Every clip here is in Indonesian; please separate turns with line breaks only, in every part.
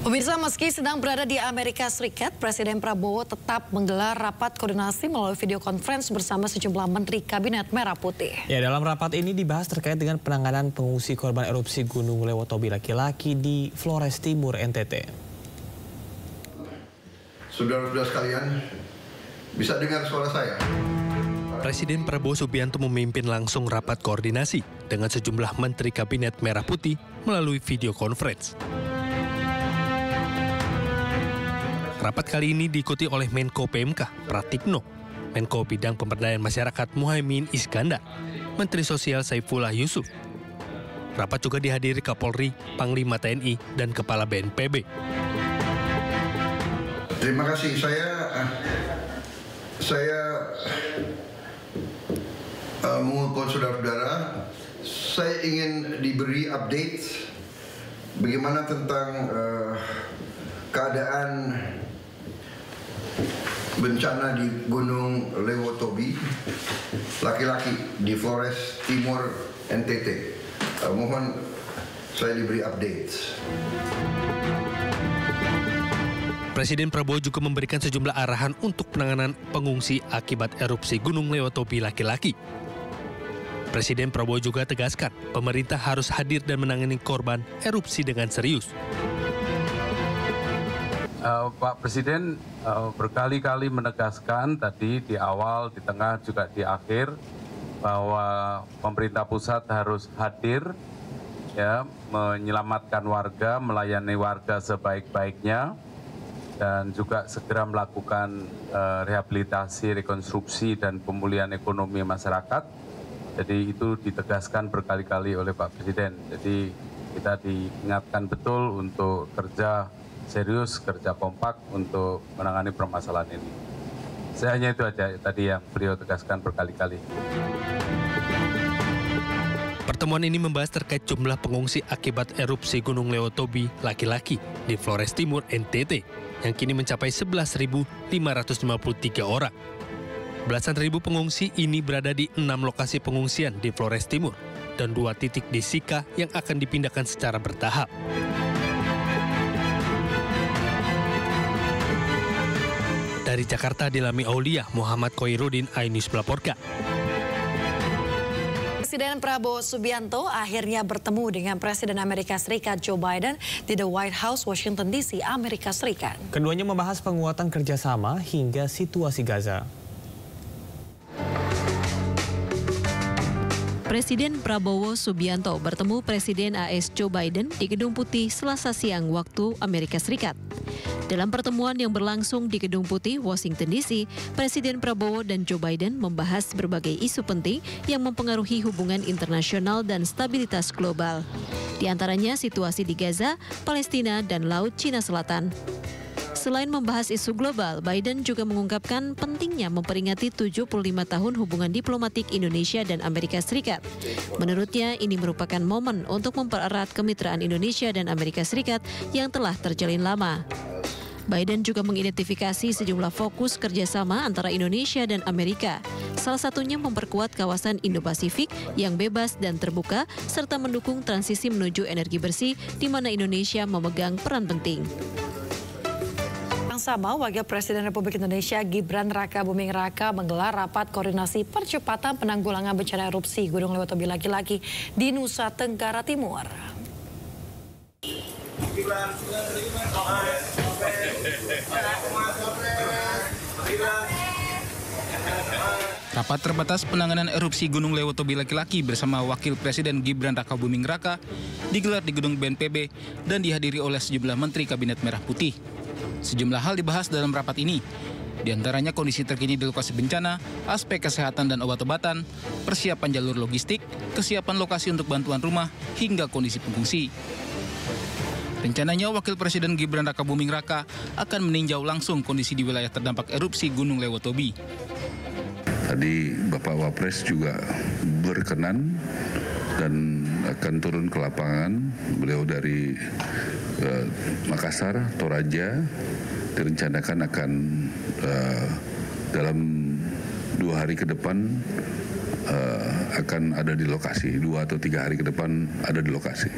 Pemirsa, meski sedang berada di Amerika Serikat, Presiden Prabowo tetap menggelar rapat koordinasi melalui video conference bersama sejumlah Menteri Kabinet Merah Putih.
Ya, dalam rapat ini dibahas terkait dengan penanganan pengungsi korban erupsi Gunung Lewotobi laki-laki di Flores Timur, NTT.
Saudara-saudara sekalian, bisa dengar suara saya?
Presiden Prabowo Subianto memimpin langsung rapat koordinasi dengan sejumlah Menteri Kabinet Merah Putih melalui video conference. Rapat kali ini diikuti oleh Menko PMK Pratikno, Menko Bidang Pemberdayaan Masyarakat Muhaimin Iskandar, Menteri Sosial Saifullah Yusuf. Rapat juga dihadiri Kapolri, Panglima TNI, dan Kepala BNPB.
Terima kasih. Saya mengucapkan saudara-saudara, saya ingin diberi update bagaimana tentang keadaan bencana di Gunung Lewotobi laki-laki di Flores Timur, NTT. Mohon saya diberi update.
Presiden Prabowo juga memberikan sejumlah arahan untuk penanganan pengungsi akibat erupsi Gunung Lewotobi laki-laki. Presiden Prabowo juga tegaskan pemerintah harus hadir dan menangani korban erupsi dengan serius.
Pak Presiden berkali-kali menegaskan tadi di awal, di tengah, juga di akhir bahwa pemerintah pusat harus hadir ya, menyelamatkan warga, melayani warga sebaik-baiknya, dan juga segera melakukan rehabilitasi, rekonstruksi, dan pemulihan ekonomi masyarakat. Jadi itu ditegaskan berkali-kali oleh Pak Presiden. Jadi kita diingatkan betul untuk kerja serius, kerja kompak untuk menangani permasalahan ini. Saya hanya itu aja tadi yang beliau tegaskan berkali-kali.
Pertemuan ini membahas terkait jumlah pengungsi akibat erupsi Gunung Lewotobi laki-laki di Flores Timur, NTT, yang kini mencapai 11.553 orang. Belasan ribu pengungsi ini berada di 6 lokasi pengungsian di Flores Timur dan 2 titik di Sika yang akan dipindahkan secara bertahap. Dari Jakarta, Dilami Aulia, Muhammad Koirudin, iNews melaporkan.
Presiden Prabowo Subianto akhirnya bertemu dengan Presiden Amerika Serikat Joe Biden di The White House, Washington DC, Amerika Serikat.
Keduanya membahas penguatan kerjasama hingga situasi Gaza.
Presiden Prabowo Subianto bertemu Presiden AS Joe Biden di Gedung Putih Selasa siang waktu Amerika Serikat. Dalam pertemuan yang berlangsung di Gedung Putih, Washington DC, Presiden Prabowo dan Joe Biden membahas berbagai isu penting yang mempengaruhi hubungan internasional dan stabilitas global. Di antaranya situasi di Gaza, Palestina, dan Laut Cina Selatan. Selain membahas isu global, Biden juga mengungkapkan pentingnya memperingati 75 tahun hubungan diplomatik Indonesia dan Amerika Serikat. Menurutnya, ini merupakan momen untuk mempererat kemitraan Indonesia dan Amerika Serikat yang telah terjalin lama. Biden juga mengidentifikasi sejumlah fokus kerjasama antara Indonesia dan Amerika. Salah satunya memperkuat kawasan Indo-Pasifik yang bebas dan terbuka, serta mendukung transisi menuju energi bersih, di mana Indonesia memegang peran penting.
Yang sama, Wakil Presiden Republik Indonesia Gibran Rakabuming Raka menggelar rapat koordinasi percepatan penanggulangan bencana erupsi Gunung Lewotobi laki-laki di Nusa Tenggara Timur.
Rapat terbatas penanganan erupsi Gunung Lewotobi laki-laki bersama Wakil Presiden Gibran Rakabuming Raka digelar di Gedung BNPB dan dihadiri oleh sejumlah Menteri Kabinet Merah Putih. Sejumlah hal dibahas dalam rapat ini, diantaranya kondisi terkini di lokasi bencana, aspek kesehatan dan obat-obatan, persiapan jalur logistik, kesiapan lokasi untuk bantuan rumah, hingga kondisi pengungsi. Rencananya Wakil Presiden Gibran Rakabuming Raka akan meninjau langsung kondisi di wilayah terdampak erupsi Gunung Lewotobi.
Tadi Bapak Wapres juga berkenan dan akan turun ke lapangan. Beliau dari Makassar, Toraja, direncanakan akan dalam 2 hari ke depan akan ada di lokasi. 2 atau 3 hari ke depan ada di lokasi.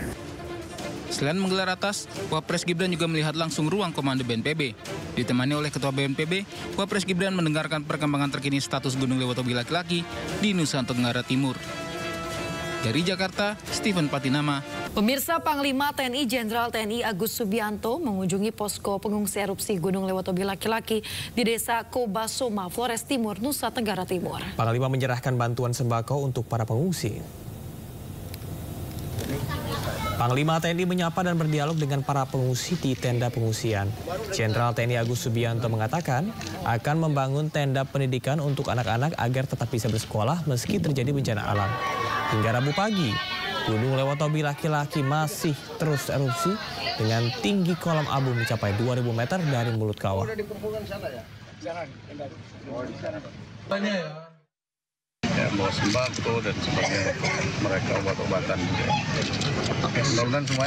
Selain menggelar ratas, Wapres Gibran juga melihat langsung ruang komando BNPB. Ditemani oleh Ketua BNPB, Wapres Gibran mendengarkan perkembangan terkini status Gunung Lewotobi laki-laki di Nusa Tenggara Timur. Dari Jakarta, Steven Patinama.
Pemirsa, Panglima TNI Jenderal TNI Agus Subianto mengunjungi posko pengungsi erupsi Gunung Lewotobi laki-laki di Desa Kobasoma, Flores Timur, Nusa Tenggara Timur.
Panglima menyerahkan bantuan sembako untuk para pengungsi. Panglima TNI menyapa dan berdialog dengan para pengungsi di tenda pengungsian. Jenderal TNI Agus Subianto mengatakan akan membangun tenda pendidikan untuk anak-anak agar tetap bisa bersekolah meski terjadi bencana alam. Hingga Rabu pagi, Gunung Lewotobi laki-laki masih terus erupsi dengan tinggi kolom abu mencapai 2.000 meter dari mulut kawah.
Ya, bawa sembako dan sebagainya, mereka obat-obatan. Mudah-mudahan semuanya